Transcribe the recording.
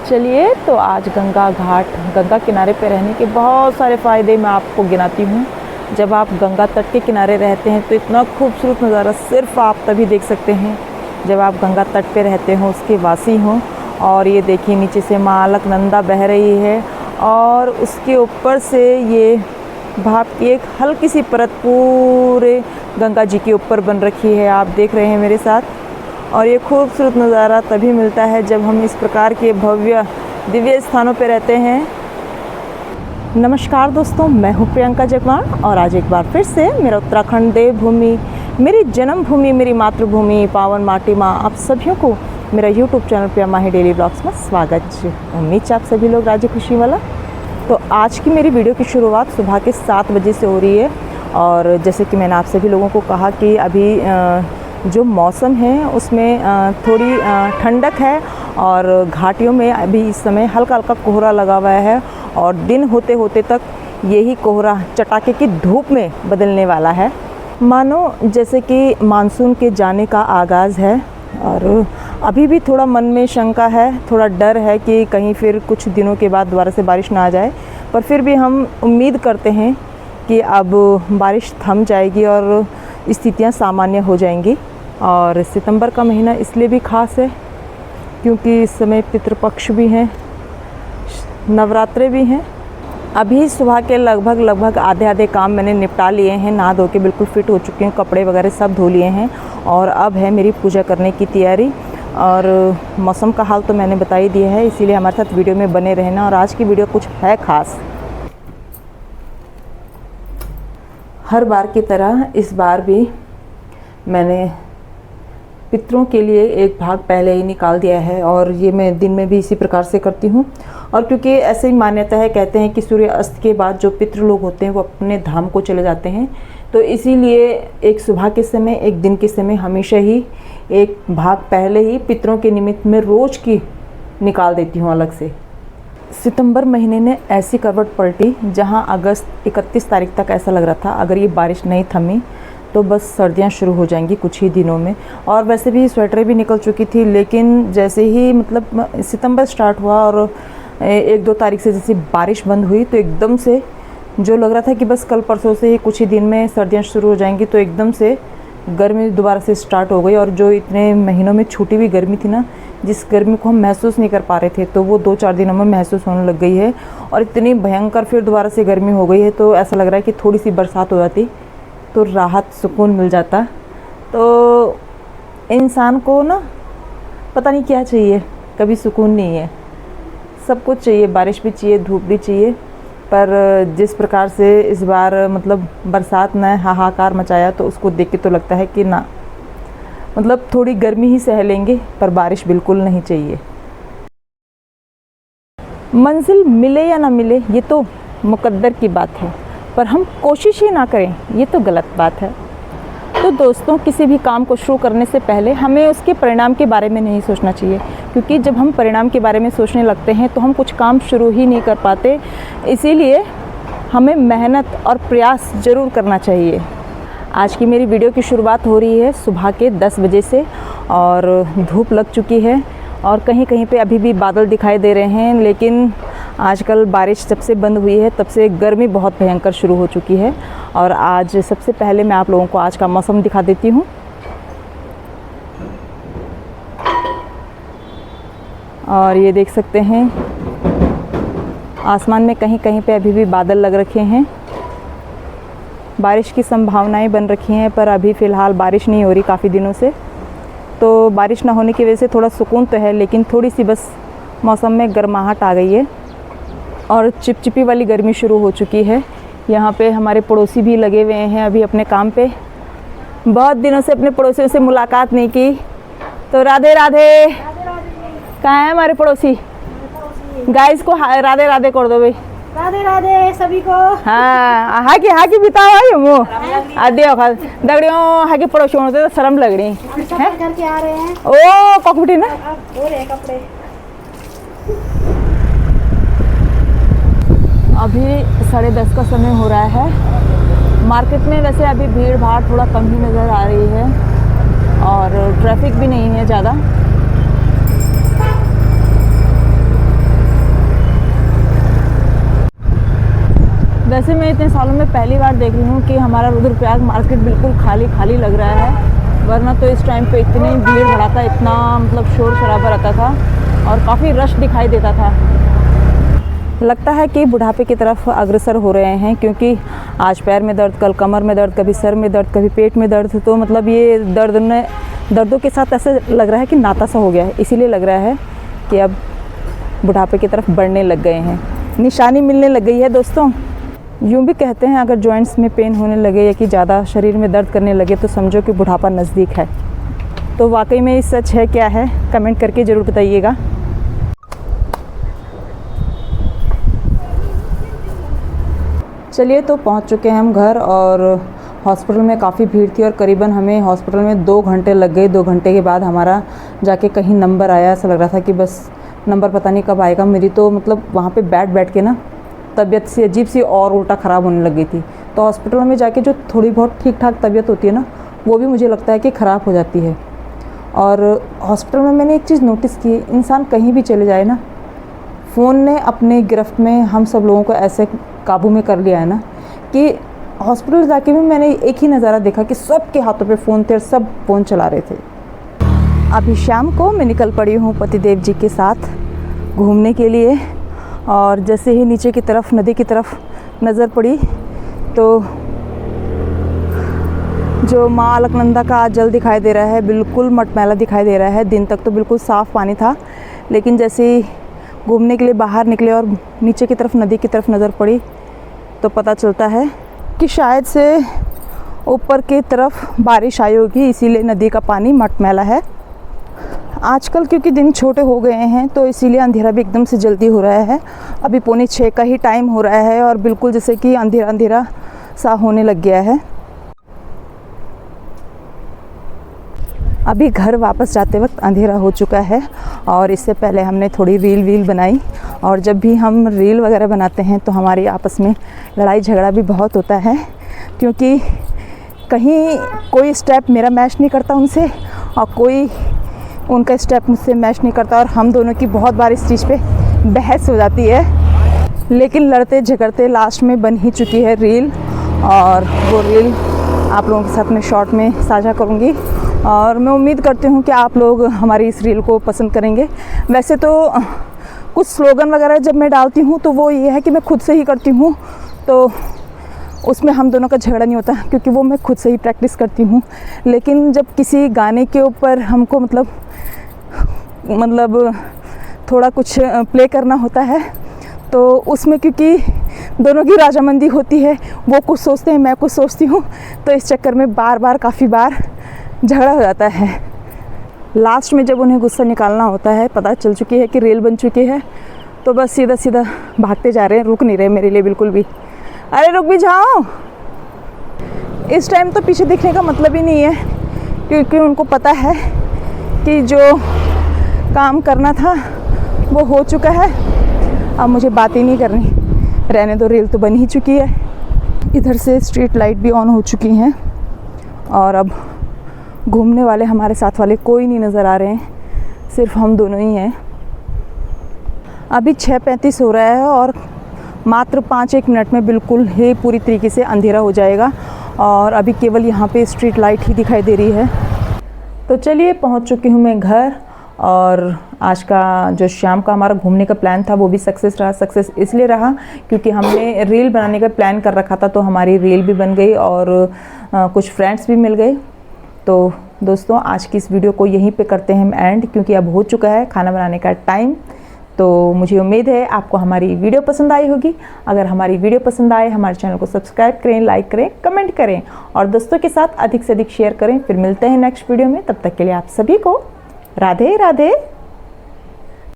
चलिए तो आज गंगा घाट, गंगा किनारे पे रहने के बहुत सारे फ़ायदे मैं आपको गिनाती हूँ। जब आप गंगा तट के किनारे रहते हैं तो इतना खूबसूरत नज़ारा सिर्फ आप तभी देख सकते हैं जब आप गंगा तट पे रहते हो, उसके वासी हों। और ये देखिए नीचे से माँ अलकनंदा बह रही है और उसके ऊपर से ये भाप की एक हल्की सी परत पूरे गंगा जी के ऊपर बन रखी है, आप देख रहे हैं मेरे साथ। और ये खूबसूरत नज़ारा तभी मिलता है जब हम इस प्रकार के भव्य दिव्य स्थानों पर रहते हैं। नमस्कार दोस्तों, मैं हूँ प्रियंका जगवान और आज एक बार फिर से मेरा उत्तराखंड देवभूमि, मेरी जन्मभूमि, मेरी मातृभूमि, पावन माटी माँ, आप सभी को मेरा YouTube चैनल प्रिया माही डेली ब्लॉग्स में स्वागत। उम्मीद है आप सभी लोग राजी खुशी वाला। तो आज की मेरी वीडियो की शुरुआत सुबह के 7 बजे से हो रही है। और जैसे कि मैंने आप सभी लोगों को कहा कि अभी जो मौसम है उसमें थोड़ी ठंडक है और घाटियों में अभी इस समय हल्का हल्का कोहरा लगा हुआ है और दिन होते होते तक यही कोहरा चटाके की धूप में बदलने वाला है, मानो जैसे कि मानसून के जाने का आगाज़ है। और अभी भी थोड़ा मन में शंका है, थोड़ा डर है कि कहीं फिर कुछ दिनों के बाद दोबारा से बारिश ना आ जाए, पर फिर भी हम उम्मीद करते हैं कि अब बारिश थम जाएगी और स्थितियाँ सामान्य हो जाएंगी। और सितंबर का महीना इसलिए भी ख़ास है क्योंकि इस समय पितृपक्ष भी हैं, नवरात्रे भी हैं। अभी सुबह के लगभग आधे काम मैंने निपटा लिए हैं, नहा धो के बिल्कुल फिट हो चुकी हूँ, कपड़े वगैरह सब धो लिए हैं और अब है मेरी पूजा करने की तैयारी। और मौसम का हाल तो मैंने बता ही दिया है, इसीलिए हमारे साथ वीडियो में बने रहना। और आज की वीडियो कुछ है ख़ास। हर बार की तरह इस बार भी मैंने पितरों के लिए एक भाग पहले ही निकाल दिया है और ये मैं दिन में भी इसी प्रकार से करती हूँ। और क्योंकि ऐसे ही मान्यता है, कहते हैं कि सूर्य अस्त के बाद जो पितृ लोग होते हैं वो अपने धाम को चले जाते हैं, तो इसीलिए एक सुबह के समय, एक दिन के समय हमेशा ही एक भाग पहले ही पितरों के निमित्त में रोज़ की निकाल देती हूँ अलग से। सितंबर महीने ने ऐसी करवट पलटी जहाँ अगस्त 31 तारीख तक ऐसा लग रहा था अगर ये बारिश नहीं थमी तो बस सर्दियाँ शुरू हो जाएंगी कुछ ही दिनों में। और वैसे भी स्वेटरें भी निकल चुकी थी, लेकिन जैसे ही मतलब सितंबर स्टार्ट हुआ और 1-2 तारीख से जैसे बारिश बंद हुई तो एकदम से जो लग रहा था कि बस कल परसों से ही कुछ ही दिन में सर्दियाँ शुरू हो जाएंगी, तो एकदम से गर्मी दोबारा से स्टार्ट हो गई। और जो इतने महीनों में छूटी हुई गर्मी थी ना, जिस गर्मी को हम महसूस नहीं कर पा रहे थे, तो वो 2-4 दिनों में महसूस होने लग गई है और इतनी भयंकर फिर दोबारा से गर्मी हो गई है। तो ऐसा लग रहा है कि थोड़ी सी बरसात हो जाती तो राहत सुकून मिल जाता। तो इंसान को ना पता नहीं क्या चाहिए, कभी सुकून नहीं है, सब कुछ चाहिए, बारिश भी चाहिए, धूप भी चाहिए। पर जिस प्रकार से इस बार मतलब बरसात ने हाहाकार मचाया तो उसको देख के तो लगता है कि ना, मतलब थोड़ी गर्मी ही सह लेंगे पर बारिश बिल्कुल नहीं चाहिए। मंजिल मिले या ना मिले ये तो मुकद्दर की बात है, पर हम कोशिश ही ना करें ये तो गलत बात है। तो दोस्तों, किसी भी काम को शुरू करने से पहले हमें उसके परिणाम के बारे में नहीं सोचना चाहिए, क्योंकि जब हम परिणाम के बारे में सोचने लगते हैं तो हम कुछ काम शुरू ही नहीं कर पाते। इसीलिए हमें मेहनत और प्रयास ज़रूर करना चाहिए। आज की मेरी वीडियो की शुरुआत हो रही है सुबह के 10 बजे से और धूप लग चुकी है और कहीं कहीं पे अभी भी बादल दिखाई दे रहे हैं, लेकिन आजकल बारिश जब से बंद हुई है तब से गर्मी बहुत भयंकर शुरू हो चुकी है। और आज सबसे पहले मैं आप लोगों को आज का मौसम दिखा देती हूँ। और ये देख सकते हैं आसमान में कहीं कहीं पे अभी भी बादल लग रखे हैं, बारिश की संभावनाएं बन रखी हैं, पर अभी फ़िलहाल बारिश नहीं हो रही काफ़ी दिनों से। तो बारिश ना होने की वजह से थोड़ा सुकून तो है, लेकिन थोड़ी सी बस मौसम में गर्माहट आ गई है और चिपचिपी वाली गर्मी शुरू हो चुकी है। यहाँ पे हमारे पड़ोसी भी लगे हुए हैं अभी अपने काम पे। बहुत दिनों से अपने पड़ोसियों से मुलाकात नहीं की, तो राधे राधे। कहाँ है हमारे पड़ोसी? गाइस को राधे राधे कर दो भाई। राधे राधे सभी को। हाँ हाकी बिताओ भाई मो आदे दगड़ियों हाकी पड़ोसियों से तो शर्म लग रही है। करके आ रहे हैं। ओ कॉकबिटी ना हो रहे कपड़े। अभी 10:30 का समय हो रहा है। मार्केट में वैसे अभी भीड़ भाड़ थोड़ा कम ही नज़र आ रही है और ट्रैफिक भी नहीं है ज़्यादा। वैसे मैं इतने सालों में पहली बार देख रही हूँ कि हमारा रुद्रप्रयाग मार्केट बिल्कुल खाली खाली लग रहा है, वरना तो इस टाइम पे इतनी भीड़ भड़ाका, इतना मतलब शोर शराबा रहता था और काफ़ी रश दिखाई देता था। लगता है कि बुढ़ापे की तरफ अग्रसर हो रहे हैं, क्योंकि आज पैर में दर्द, कल कमर में दर्द, कभी सर में दर्द, कभी पेट में दर्द। तो मतलब ये दर्दों के साथ ऐसे लग रहा है कि नाता सा हो गया है। इसीलिए लग रहा है कि अब बुढ़ापे की तरफ बढ़ने लग गए हैं, निशानी मिलने लग गई है दोस्तों। यूँ भी कहते हैं अगर जॉइंट्स में पेन होने लगे या कि ज़्यादा शरीर में दर्द करने लगे तो समझो कि बुढ़ापा नज़दीक है। तो वाकई में ये सच है क्या है, कमेंट करके ज़रूर बताइएगा। चलिए, तो पहुंच चुके हैं हम घर, और हॉस्पिटल में काफ़ी भीड़ थी और करीबन हमें हॉस्पिटल में 2 घंटे लग गए। 2 घंटे के बाद हमारा जाके कहीं नंबर आया। ऐसा लग रहा था कि बस नंबर पता नहीं कब आएगा। मेरी तो मतलब वहाँ पे बैठ के ना तबीयत सी अजीब सी और उल्टा ख़राब होने लग गई थी। तो हॉस्पिटल में जाके जो थोड़ी बहुत ठीक ठाक तबीयत होती है ना, वो भी मुझे लगता है कि ख़राब हो जाती है। और हॉस्पिटल में मैंने एक चीज़ नोटिस की, इंसान कहीं भी चले जाए ना, फ़ोन ने अपने गिरफ्त में हम सब लोगों को ऐसे काबू में कर लिया है ना कि हॉस्पिटल जाके भी मैंने एक ही नज़ारा देखा कि सबके हाथों पे फ़ोन थे और सब फ़ोन चला रहे थे। अभी शाम को मैं निकल पड़ी हूँ पतिदेव जी के साथ घूमने के लिए, और जैसे ही नीचे की तरफ नदी की तरफ नज़र पड़ी तो जो माँ अलकनंदा का जल दिखाई दे रहा है, बिल्कुल मटमैला दिखाई दे रहा है। दिन तक तो बिल्कुल साफ़ पानी था, लेकिन जैसे ही घूमने के लिए बाहर निकले और नीचे की तरफ नदी की तरफ नज़र पड़ी तो पता चलता है कि शायद से ऊपर की तरफ बारिश आई होगी, इसीलिए नदी का पानी मटमैला है। आजकल क्योंकि दिन छोटे हो गए हैं तो इसीलिए अंधेरा भी एकदम से जल्दी हो रहा है। अभी 5:45 का ही टाइम हो रहा है और बिल्कुल जैसे कि अंधेरा अंधेरा सा होने लग गया है। अभी घर वापस जाते वक्त अंधेरा हो चुका है, और इससे पहले हमने थोड़ी रील बनाई। और जब भी हम रील वगैरह बनाते हैं तो हमारी आपस में लड़ाई झगड़ा भी बहुत होता है, क्योंकि कहीं कोई स्टेप मेरा मैच नहीं करता उनसे और कोई उनका स्टेप मुझसे मैच नहीं करता, और हम दोनों की बहुत बार इस चीज़ पे बहस हो जाती है। लेकिन लड़ते झगड़ते लास्ट में बन ही चुकी है रील, और वो रील आप लोगों के साथ मैं शॉर्ट में साझा करूँगी, और मैं उम्मीद करती हूँ कि आप लोग हमारी इस रील को पसंद करेंगे। वैसे तो कुछ स्लोगन वगैरह जब मैं डालती हूँ तो वो ये है कि मैं खुद से ही करती हूँ, तो उसमें हम दोनों का झगड़ा नहीं होता, क्योंकि वो मैं खुद से ही प्रैक्टिस करती हूँ। लेकिन जब किसी गाने के ऊपर हमको मतलब थोड़ा कुछ प्ले करना होता है तो उसमें क्योंकि दोनों की राजामंदी होती है, वो कुछ सोचते हैं, मैं कुछ सोचती हूँ, तो इस चक्कर में काफ़ी बार झगड़ा हो जाता है। लास्ट में जब उन्हें गुस्सा निकालना होता है, पता चल चुकी है कि रील बन चुकी है, तो बस सीधा सीधा भागते जा रहे हैं, रुक नहीं रहे मेरे लिए बिल्कुल भी। अरे रुक भी जाओ। इस टाइम तो पीछे दिखने का मतलब ही नहीं है, क्योंकि उनको पता है कि जो काम करना था वो हो चुका है, अब मुझे बात ही नहीं करनी, रहने दो, रील तो बन ही चुकी है। इधर से स्ट्रीट लाइट भी ऑन हो चुकी हैं, और अब घूमने वाले हमारे साथ वाले कोई नहीं नज़र आ रहे हैं, सिर्फ हम दोनों ही हैं। अभी 6:35 हो रहा है और मात्र 5-1 मिनट में बिल्कुल ही पूरी तरीके से अंधेरा हो जाएगा, और अभी केवल यहाँ पे स्ट्रीट लाइट ही दिखाई दे रही है। तो चलिए, पहुँच चुकी हूँ मैं घर, और आज का जो शाम का हमारा घूमने का प्लान था वो भी सक्सेस रहा। सक्सेस इसलिए रहा क्योंकि हमने रील बनाने का प्लान कर रखा था, तो हमारी रील भी बन गई और कुछ फ्रेंड्स भी मिल गए। तो दोस्तों, आज की इस वीडियो को यहीं पे करते हैं हम एंड, क्योंकि अब हो चुका है खाना बनाने का टाइम। तो मुझे उम्मीद है आपको हमारी वीडियो पसंद आई होगी। अगर हमारी वीडियो पसंद आए, हमारे चैनल को सब्सक्राइब करें, लाइक करें, कमेंट करें और दोस्तों के साथ अधिक से अधिक शेयर करें। फिर मिलते हैं नेक्स्ट वीडियो में, तब तक के लिए आप सभी को राधे राधे।